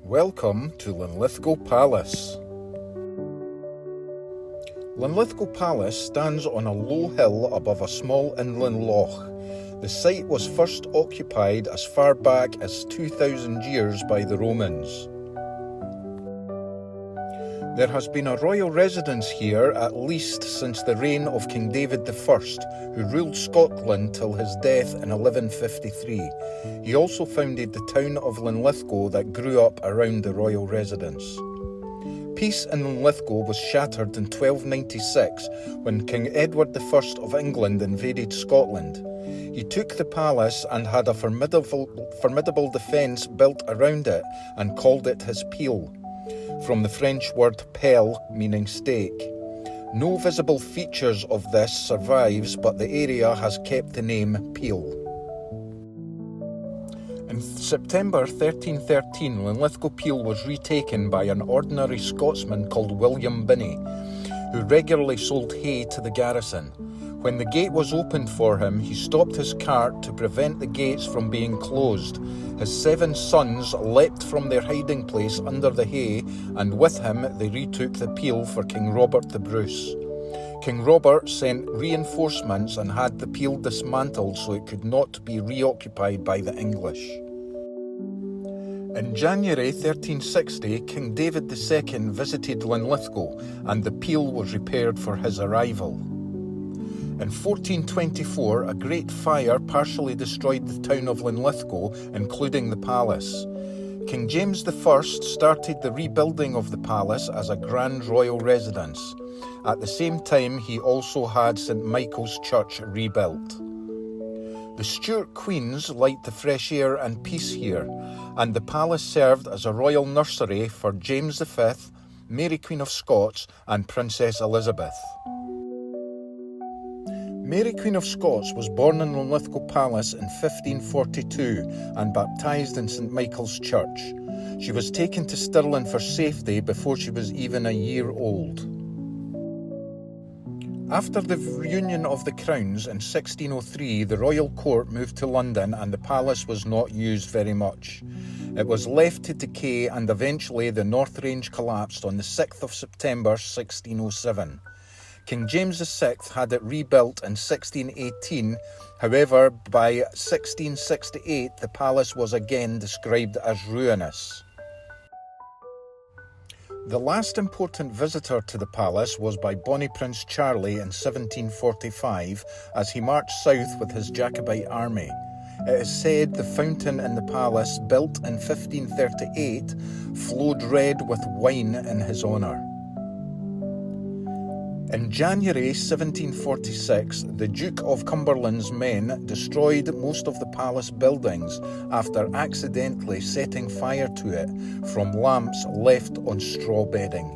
Welcome to Linlithgow Palace. Linlithgow Palace stands on a low hill above a small inland loch. The site was first occupied as far back as 2,000 years by the Romans. There has been a royal residence here at least since the reign of King David I, who ruled Scotland till his death in 1153. He also founded the town of Linlithgow that grew up around the royal residence. Peace in Linlithgow was shattered in 1296 when King Edward I of England invaded Scotland. He took the palace and had a formidable defence built around it and called it his peel, from the French word pelle, meaning stake. No visible features of this survives, but the area has kept the name Peel. In September 1313, Linlithgow Peel was retaken by an ordinary Scotsman called William Binney, who regularly sold hay to the garrison. When the gate was opened for him, he stopped his cart to prevent the gates from being closed. His 7 sons leapt from their hiding place under the hay, and with him they retook the Peel for King Robert the Bruce. King Robert sent reinforcements and had the Peel dismantled so it could not be reoccupied by the English. In January 1360, King David II visited Linlithgow, and the Peel was repaired for his arrival. In 1424, a great fire partially destroyed the town of Linlithgow, including the palace. King James I started the rebuilding of the palace as a grand royal residence. At the same time, he also had St Michael's Church rebuilt. The Stuart queens liked the fresh air and peace here, and the palace served as a royal nursery for James V, Mary Queen of Scots, and Princess Elizabeth. Mary Queen of Scots was born in Linlithgow Palace in 1542 and baptised in St Michael's Church. She was taken to Stirling for safety before she was even a year old. After the reunion of the crowns in 1603, the royal court moved to London and the palace was not used very much. It was left to decay and eventually the North Range collapsed on the 6th of September 1607. King James VI had it rebuilt in 1618, however by 1668 the palace was again described as ruinous. The last important visitor to the palace was by Bonnie Prince Charlie in 1745 as he marched south with his Jacobite army. It is said the fountain in the palace, built in 1538, flowed red with wine in his honour. In January 1746, the Duke of Cumberland's men destroyed most of the palace buildings after accidentally setting fire to it from lamps left on straw bedding.